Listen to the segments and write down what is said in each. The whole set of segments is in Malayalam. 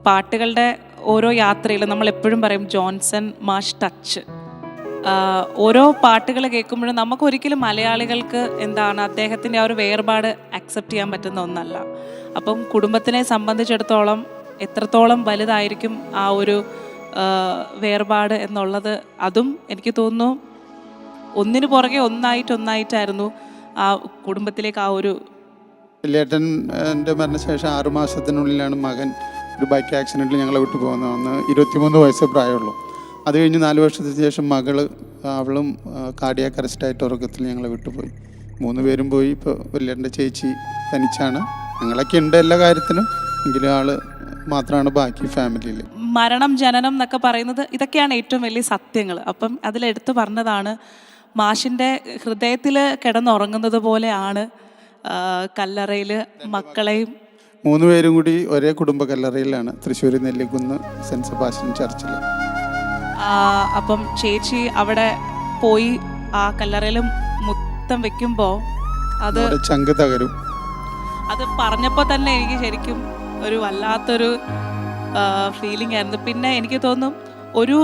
പാട്ടുകളുടെ ഓരോ യാത്രയിൽ നമ്മൾ എപ്പോഴും പറയും ജോൺസൺ മാഷ് ടച്ച്. ഓരോ പാട്ടുകൾ കേൾക്കുമ്പോഴും നമുക്കൊരിക്കലും മലയാളികൾക്ക് എന്താണ് അദ്ദേഹത്തിൻ്റെ ആ ഒരു വേർപാട് അക്സെപ്റ്റ് ചെയ്യാൻ പറ്റുന്ന ഒന്നല്ല. അപ്പം കുടുംബത്തിനെ സംബന്ധിച്ചിടത്തോളം എത്രത്തോളം വലുതായിരിക്കും ആ ഒരു വേർപാട് എന്നുള്ളത്, അതും എനിക്ക് തോന്നുന്നു ഒന്നിനു പുറകെ ഒന്നായിട്ടായിരുന്നു ആ കുടുംബത്തിലേക്ക് ആ ഒരു. ലേട്ടൻ്റെ മരണശേഷം 6 മാസത്തിനുള്ളിലാണ് മകൻ ഒരു ബൈക്ക് ആക്സിഡൻറ്റിൽ ഞങ്ങളെ വിട്ടു പോകുന്നത്. അന്ന് 23 വയസ്സേ പ്രായമുള്ളൂ. അത് കഴിഞ്ഞ് 4 വർഷത്തിന് ശേഷം അവളും കാർഡിയാക് അറസ്റ്റായിട്ട് ഉറക്കത്തിൽ ഞങ്ങളെ വിട്ടുപോയി. 3 പേരും പോയി. ഇപ്പോൾ വലിയേട്ടൻ്റെ ചേച്ചി തനിച്ചാണ്. ഞങ്ങളൊക്കെ ഉണ്ട് എല്ലാ കാര്യത്തിനും, എങ്കിലും ആള് മാത്രമാണ് ബാക്കി ഫാമിലിയിൽ. മരണം ജനനം എന്നൊക്കെ പറയുന്നത് ഇതൊക്കെയാണ് ഏറ്റവും വലിയ സത്യങ്ങൾ. അപ്പം അതിലെടുത്ത് പറഞ്ഞതാണ് മാഷിൻ്റെ ഹൃദയത്തിൽ കിടന്നുറങ്ങുന്നത് പോലെയാണ് കല്ലറയിൽ മക്കളെയും 3 പേരും കൂടി ഒരേ കുടുംബ കല്ലറയിലാണ്, തൃശ്ശൂർ നെല്ലിക്കുന്ന് സെൻറ്റ് സെബാസ്റ്റ്യൻ ചർച്ചിൽ. അപ്പം ചേച്ചി അവിടെ പോയി ആ കല്ലറയിൽ മുത്തം വെക്കുമ്പോൾ അത് ചങ്ക് തകരും. അത് പറഞ്ഞപ്പോൾ തന്നെ എനിക്ക് ശരിക്കും ഒരു വല്ലാത്തൊരു ഫീലിംഗ് ആയിരുന്നു. പിന്നെ എനിക്ക് തോന്നും ഒരു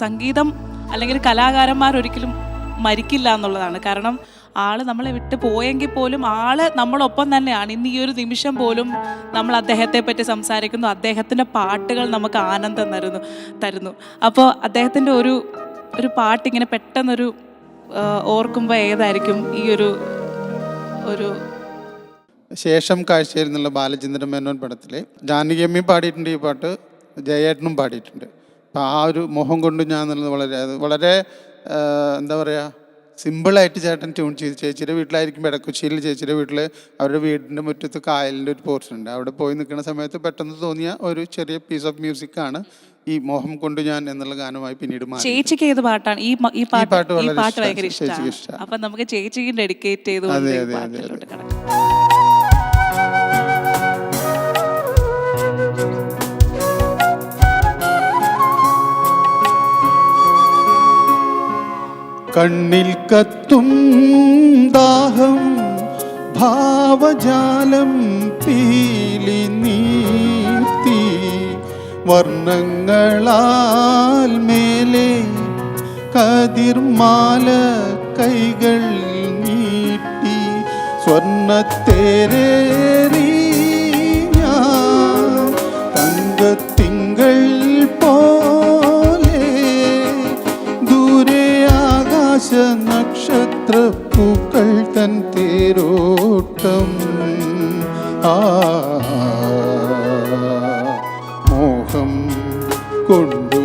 സംഗീതം അല്ലെങ്കിൽ കലാകാരന്മാരൊരിക്കലും മരിക്കില്ല എന്നുള്ളതാണ്. കാരണം ആള് നമ്മളെ വിട്ട് പോയെങ്കിൽ പോലും ആള് നമ്മളൊപ്പം തന്നെയാണ്. ഇന്ന് ഈ ഒരു നിമിഷം പോലും നമ്മൾ അദ്ദേഹത്തെ പറ്റി സംസാരിക്കുന്നു, അദ്ദേഹത്തിൻ്റെ പാട്ടുകൾ നമുക്ക് ആനന്ദം തരുന്നു. അപ്പോൾ അദ്ദേഹത്തിൻ്റെ ഒരു പാട്ടിങ്ങനെ പെട്ടെന്നൊരു ഓർക്കുമ്പോൾ ഏതായിരിക്കും ഈ ഒരു ശേഷം കാഴ്ചയിൽ നിന്നുള്ള ബാലചന്ദ്രൻ മേനോൻ പടത്തിലെ ജാനകിയമ്മയും പാടിയിട്ടുണ്ട് ഈ പാട്ട്, ജയേട്ടനും പാടിയിട്ടുണ്ട്. അപ്പം ആ ഒരു മോഹം കൊണ്ട് ഞാൻ എന്നുള്ളത് വളരെ എന്താ പറയുക, സിമ്പിളായിട്ട് ചേട്ടൻ ട്യൂൺ ചെയ്ത്. ചേച്ചിയുടെ വീട്ടിലായിരിക്കും, എടക്കൊച്ചിയിൽ ചേച്ചിയുടെ വീട്ടിൽ അവരുടെ വീടിൻ്റെ മുറ്റത്ത് കായലിൻ്റെ ഒരു പോർഷൻ ഉണ്ട്. അവിടെ പോയി നിൽക്കുന്ന സമയത്ത് പെട്ടെന്ന് തോന്നിയ ഒരു ചെറിയ പീസ് ഓഫ് മ്യൂസിക്കാണ് ഈ മോഹം കൊണ്ട് ഞാൻ എന്നുള്ള ഗാനമായി പിന്നീട് മാറി. ചേച്ചിക്ക് ഏത് പാട്ടാണ് ഈ പാട്ട് ഭയങ്കര ഇഷ്ടമാണ്. അപ്പം നമുക്ക് ചേച്ചിക്ക് ഡെഡിക്കേറ്റ് ചെയ്തു. അതെ അതെ അതെ. കണ്ണിൽ കത്തും ദാഹം ഭാവജാലം പീലി നീർത്തി വർണ്ണങ്ങളാൽ മേലെ കതിർമാല കൈകൾ നീട്ടി സ്വർണ്ണത്തേരേറി ഞാൻ തങ്കത്തിങ്കൾ നക്ഷത്രപ്പൂക്കൾ തൻ തേരോട്ടം. മോഹം കൊണ്ടു